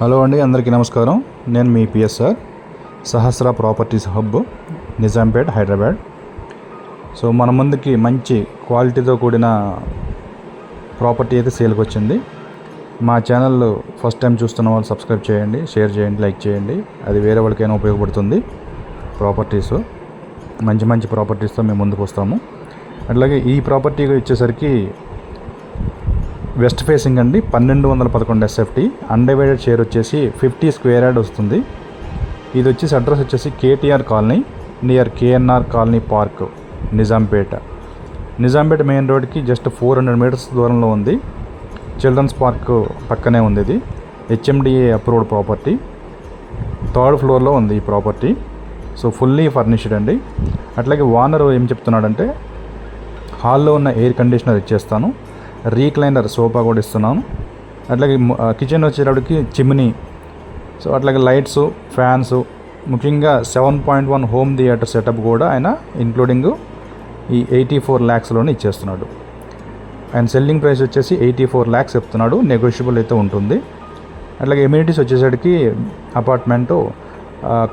Hello అండి, అందరికీ నమస్కారం. నేను మీ PSR Sahasra properties hub, Nizampet, Hyderabad. So మన ముందుకి మంచి క్వాలిటీతో కూడిన ప్రాపర్టీ అయితే సేల్కి వచ్చింది. మా ఛానల్ ఫస్ట్ టైం చూస్తున్న వాళ్ళు సబ్స్క్రైబ్ చేయండి, షేర్ చేయండి, లైక్ చేయండి. అది వేరే వాళ్ళకైనా ఉపయోగపడుతుంది. ప్రాపర్టీస్ మంచి మంచి ప్రాపర్టీస్తో మేము ముందుకు వస్తాము. అట్లాగే ఈ ప్రాపర్టీ వచ్చేసరికి వెస్ట్ ఫేసింగ్ అండి, 1211 SFT, అన్డివైడెడ్ షేర్ వచ్చేసి 50 స్క్వేర్ యార్డ్ వస్తుంది. ఇది వచ్చేసి అడ్రస్ వచ్చేసి KTR colony near KNR colony park, Nizampet main రోడ్కి జస్ట్ 400 మీటర్స్ దూరంలో ఉంది. చిల్డ్రన్స్ పార్క్ పక్కనే ఉంది. ఇది HMDA అప్రూవ్డ్ ప్రాపర్టీ. 3rd ఫ్లోర్లో ఉంది ఈ ప్రాపర్టీ. సో ఫుల్లీ ఫర్నిష్డ్ అండి. అట్లాగే ఓనర్ ఏం చెప్తున్నాడంటే, హాల్లో ఉన్న ఎయిర్ కండిషనర్ ఇచ్చేస్తాను, రీక్లైనర్ సోఫా కూడా ఇస్తున్నాను. అట్లాగే కిచెన్ వచ్చేటప్పటికి చిమ్నీ, సో అట్లాగే లైట్స్, ఫ్యాన్స్, ముఖ్యంగా 7.1 హోమ్ థియేటర్ సెటప్ కూడా ఆయన ఇంక్లూడింగ్ ఈ 84 lakhsలోనే ఇచ్చేస్తున్నాడు. ఆయన సెల్లింగ్ ప్రైస్ వచ్చేసి 84 lakhs చెప్తున్నాడు, నెగోషియబుల్ అయితే ఉంటుంది. అట్లాగే ఎమ్యూనిటీస్ వచ్చేసరికి apartment,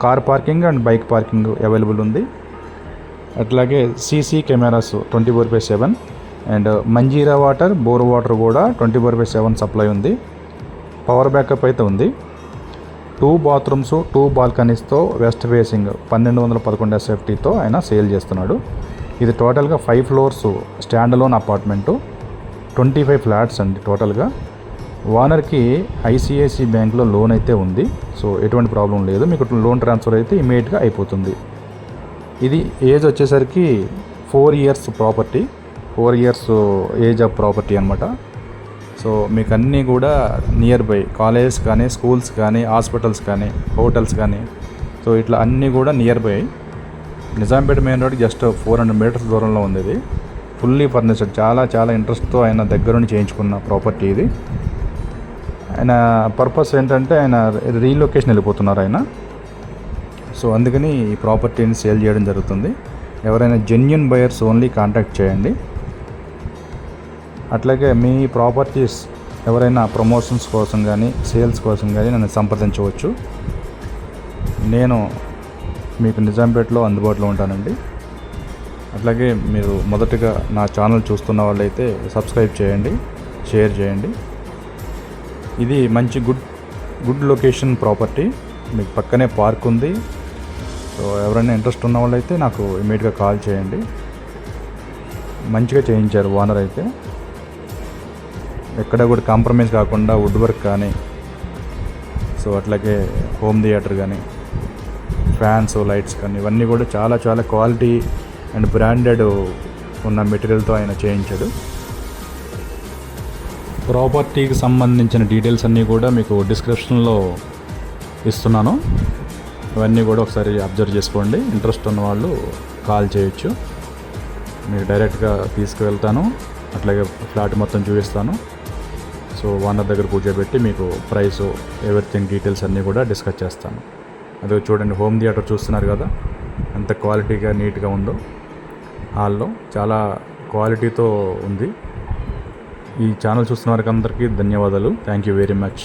car parking and bike parking available ఉంది. అట్లాగే CC cameras 24/7 and Manjira water, bore water కూడా 24/7 సప్లై ఉంది. పవర్ బ్యాకప్ అయితే ఉంది. 2 బాత్రూమ్స్, 2 బాల్కనీస్తో వెస్ట్ ఫేసింగ్ 1211 SFTతో ఆయన సేల్ చేస్తున్నాడు. ఇది టోటల్గా 5 floors stand alone apartment, 25 flats అండి టోటల్గా. ఓనర్కి ICICI బ్యాంక్లో లోన్ అయితే ఉంది. సో ఎటువంటి ప్రాబ్లం లేదు, మీకు లోన్ ట్రాన్స్ఫర్ అయితే ఇమీడియట్గా అయిపోతుంది. ఇది ఏజ్ వచ్చేసరికి 4 years property, 4 years age of property అనమాట. సో మీకు అన్నీ కూడా నియర్ బై కాలేజెస్ కానీ, స్కూల్స్ కానీ, హాస్పిటల్స్ కానీ, హోటల్స్ కానీ, సో ఇట్లా అన్నీ కూడా nearby. Nizampet main road just 400 meters దూరంలో ఉంది. ఇది ఫుల్లీ ఫర్నిచర్డ్, చాలా ఇంట్రెస్ట్తో ఆయన దగ్గర నుండి చేయించుకున్న ప్రాపర్టీ ఇది. ఆయన పర్పస్ ఏంటంటే, ఆయన రీలొకేషన్ వెళ్ళిపోతున్నారు ఆయన. సో అందుకని ఈ ప్రాపర్టీని సేల్ చేయడం జరుగుతుంది. ఎవరైనా జెన్యూన్ బయర్స్ ఓన్లీ కాంటాక్ట్ చేయండి. అట్లాగే మీ ప్రాపర్టీస్ ఎవరైనా ప్రమోషన్స్ కోసం కానీ, సేల్స్ కోసం కానీ నన్ను సంప్రదించవచ్చు. నేను మీకు నిజాంపేటలో అందుబాటులో ఉంటానండి. అట్లాగే మీరు మొదటగా నా ఛానల్ చూస్తున్న వాళ్ళైతే సబ్స్క్రైబ్ చేయండి, షేర్ చేయండి. ఇది మంచి గుడ్ లొకేషన్ ప్రాపర్టీ, మీకు పక్కనే పార్క్ ఉంది. సో ఎవరైనా ఇంట్రెస్ట్ ఉన్న వాళ్ళైతే నాకు ఇమీడియట్గా కాల్ చేయండి. మంచిగా చేయించారు ఓనర్ అయితే, ఎక్కడ కూడా కాంప్రమైజ్ కాకుండా వుడ్ వర్క్ కానీ, సో అట్లాగే హోమ్ థియేటర్ కానీ, ఫ్యాన్స్, లైట్స్ కానీ, ఇవన్నీ కూడా చాలా క్వాలిటీ అండ్ బ్రాండెడ్ ఉన్న మెటీరియల్తో ఆయన చేయించాడు. ప్రాపర్టీకి సంబంధించిన డీటెయిల్స్ అన్నీ కూడా మీకు డిస్క్రిప్షన్లో ఇస్తున్నాను. ఇవన్నీ కూడా ఒకసారి అబ్జర్వ్ చేసుకోండి. ఇంట్రెస్ట్ ఉన్న వాళ్ళు కాల్ చేయొచ్చు. మీకు డైరెక్ట్గా తీసుకువెళ్తాను, అట్లాగే ఫ్లాట్ మొత్తం చూపిస్తాను. సో ఓనర్ దగ్గర కూర్చోబెట్టి మీకు ప్రైసు, ఎవ్రీథింగ్ డీటెయిల్స్ అన్నీ కూడా డిస్కస్ చేస్తాను. అదే చూడండి, హోమ్ థియేటర్ చూస్తున్నారు కదా, ఎంత క్వాలిటీగా నీట్గా ఉందో. హాల్లో చాలా క్వాలిటీతో ఉంది. ఈ ఛానల్ చూస్తున్న వారికి అందరికీ ధన్యవాదాలు. Thank you very much.